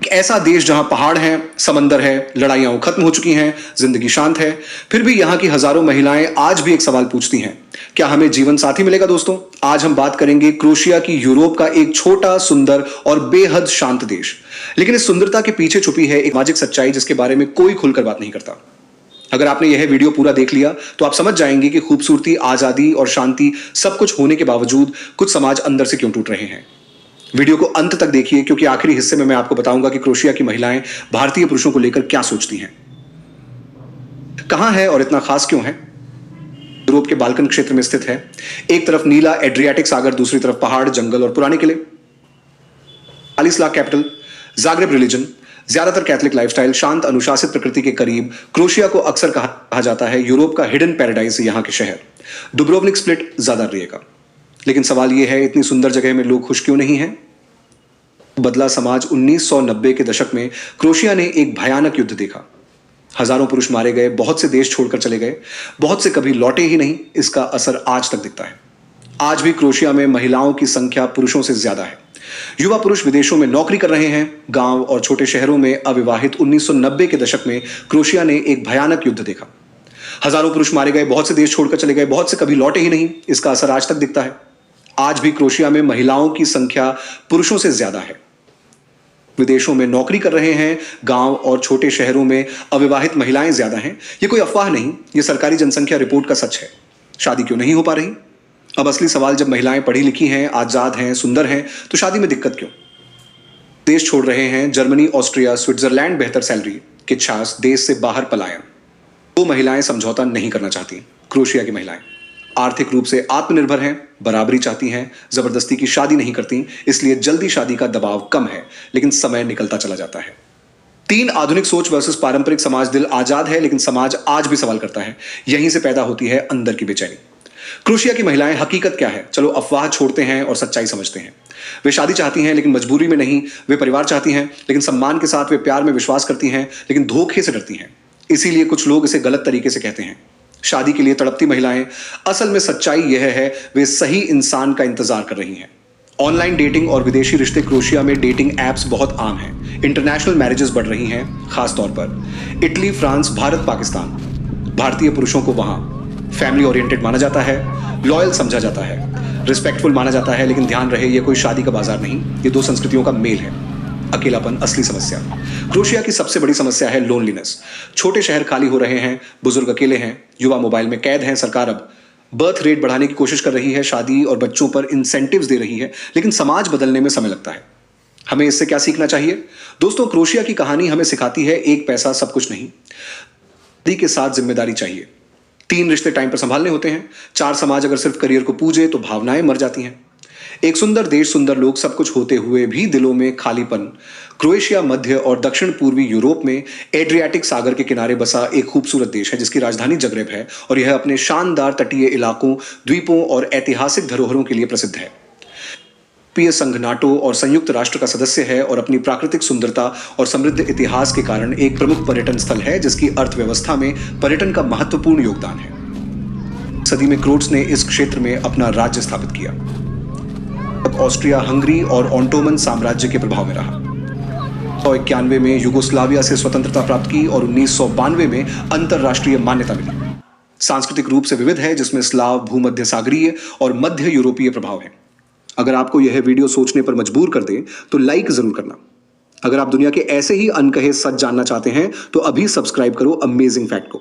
एक ऐसा देश जहां पहाड़ हैं, समंदर है, लड़ाइयां खत्म हो चुकी हैं, जिंदगी शांत है, फिर भी यहां की हजारों महिलाएं आज भी एक सवाल पूछती हैं, क्या हमें जीवन साथी मिलेगा? दोस्तों, आज हम बात करेंगे क्रोएशिया की, यूरोप का एक छोटा, सुंदर और बेहद शांत देश। लेकिन इस सुंदरता के पीछे छुपी है एक सामाजिक सच्चाई जिसके बारे में कोई खुलकर बात नहीं करता। अगर आपने यह वीडियो पूरा देख लिया तो आप समझ जाएंगे कि खूबसूरती, आजादी और शांति सब कुछ होने के बावजूद कुछ समाज अंदर से क्यों टूट रहे हैं। वीडियो को अंत तक देखिए, क्योंकि आखिरी हिस्से में मैं आपको बताऊंगा कि क्रोएशिया की महिलाएं भारतीय पुरुषों को लेकर क्या सोचती हैं, कहां है और इतना खास क्यों है। यूरोप के बाल्कन क्षेत्र में स्थित है। एक तरफ नीला एड्रियाटिक सागर, दूसरी तरफ पहाड़, जंगल और पुराने किले। 40 लाख कैपिटल, जाग्रेब रिलीजन, ज्यादातर कैथोलिक लाइफस्टाइल, शांत अनुशासित प्रकृति के करीब। क्रोएशिया को अक्सर कहा जाता है यूरोप का हिडन पैराडाइज। यहां के शहर डुब्रोवनिक स्प्लिट ज्यादा रहेगा। लेकिन सवाल यह है, इतनी सुंदर जगह में लोग खुश क्यों नहीं हैं? बदला समाज। 1990 के दशक में क्रोएशिया ने एक भयानक युद्ध देखा। हजारों पुरुष मारे गए, बहुत से देश छोड़कर चले गए, बहुत से कभी लौटे ही नहीं। इसका असर आज तक दिखता है। आज भी क्रोएशिया में महिलाओं की संख्या पुरुषों से ज्यादा है। युवा पुरुष विदेशों में नौकरी कर रहे हैं। गांव और छोटे शहरों में अविवाहित। 1990 के दशक में क्रोएशिया ने एक भयानक युद्ध देखा। हजारों पुरुष मारे गए, बहुत से देश छोड़कर चले गए, बहुत से कभी लौटे ही नहीं। इसका असर आज तक दिखता है। आज भी क्रोएशिया में महिलाओं की संख्या पुरुषों से ज्यादा है। विदेशों में नौकरी कर रहे हैं। गांव और छोटे शहरों में अविवाहित महिलाएं ज्यादा हैं। यह कोई अफवाह नहीं, यह सरकारी जनसंख्या रिपोर्ट का सच है। शादी क्यों नहीं हो पा रही? अब असली सवाल, जब महिलाएं पढ़ी लिखी हैं, आजाद हैं, सुंदर हैं, तो शादी में दिक्कत क्यों? देश छोड़ रहे हैं। जर्मनी, ऑस्ट्रिया, स्विट्जरलैंड, बेहतर सैलरी की इच्छास, देश से बाहर पलायन। वो महिलाएं समझौता नहीं करना चाहती। क्रोएशिया की महिलाएं आर्थिक रूप से आत्मनिर्भर हैं, बराबरी चाहती हैं, जबरदस्ती की शादी नहीं करती, इसलिए जल्दी शादी का दबाव कम है, लेकिन समय निकलता चला जाता है। 3 आधुनिक सोच वर्सेस पारंपरिक समाज। दिल आजाद है, लेकिन समाज आज भी सवाल करता है। यहीं से पैदा होती है अंदर की बेचैनी। क्रोएशिया की महिलाएं, हकीकत क्या है? चलो अफवाह छोड़ते हैं और सच्चाई समझते हैं। वे शादी चाहती हैं, लेकिन मजबूरी में नहीं। वे परिवार चाहती हैं, लेकिन सम्मान के साथ। वे प्यार में विश्वास करती हैं, लेकिन धोखे से डरती हैं। इसीलिए कुछ लोग इसे गलत तरीके से कहते हैं। शादी के लिए तड़पती महिलाएं। असल में सच्चाई यह है, वे सही इंसान का इंतजार कर रही हैं। ऑनलाइन डेटिंग और विदेशी रिश्ते। क्रोएशिया में डेटिंग एप्स बहुत आम हैं। इंटरनेशनल मैरिजेस बढ़ रही हैं, खास तौर पर इटली, फ्रांस, भारत, पाकिस्तान। भारतीय पुरुषों को वहां फैमिली ओरिएंटेड माना जाता है, लॉयल समझा जाता है, रिस्पेक्टफुल माना जाता है। लेकिन ध्यान रहे, यह कोई शादी का बाजार नहीं, ये 2 संस्कृतियों का मेल है। अकेलापन असली समस्या। क्रोएशिया की सबसे बड़ी समस्या है लोनलीनेस। छोटे शहर खाली हो रहे हैं, बुजुर्ग अकेले हैं, युवा मोबाइल में कैद हैं। सरकार अब बर्थ रेट बढ़ाने की कोशिश कर रही है, शादी और बच्चों पर इंसेंटिव्स दे रही है, लेकिन समाज बदलने में समय लगता है। हमें इससे क्या सीखना चाहिए? दोस्तों, क्रोएशिया की कहानी हमें सिखाती है, एक पैसा सब कुछ नहीं, शादी के साथ जिम्मेदारी चाहिए। 3 रिश्ते टाइम पर संभालने होते हैं। 4 समाज अगर सिर्फ करियर को पूजे तो भावनाएं मर जाती हैं। एक सुंदर देश, सुंदर लोग, सब कुछ होते हुए भी दिलों में खालीपन। क्रोएशिया मध्य और दक्षिण पूर्वी यूरोप में एड्रियाटिक सागर के किनारे बसा एक खूबसूरत देश है, जिसकी राजधानी जग्रेब है, और यह अपने शानदार तटीय इलाकों, द्वीपों और ऐतिहासिक धरोहरों के लिए प्रसिद्ध है। यूरोपीय संघ, नाटो और संयुक्त राष्ट्र का सदस्य है और अपनी प्राकृतिक सुंदरता और समृद्ध इतिहास के कारण एक प्रमुख पर्यटन स्थल है, जिसकी अर्थव्यवस्था में पर्यटन का महत्वपूर्ण योगदान है। सदी में क्रोट्स ने इस क्षेत्र में अपना राज्य स्थापित किया। ऑस्ट्रिया, हंगरी और ऑटोमन साम्राज्य के प्रभाव में रहा। 1991 में युगोस्लाविया से स्वतंत्रता प्राप्त की और 1992 में अंतरराष्ट्रीय मान्यता मिली। सांस्कृतिक रूप से विविध है, जिसमें स्लाव, भूमध्य सागरीय और मध्य यूरोपीय प्रभाव है। अगर आपको यह वीडियो सोचने पर मजबूर कर दे तो लाइक जरूर करना। अगर आप दुनिया के ऐसे ही अनकहे सच जानना चाहते हैं तो अभी सब्सक्राइब करो अमेजिंग फैक्ट को।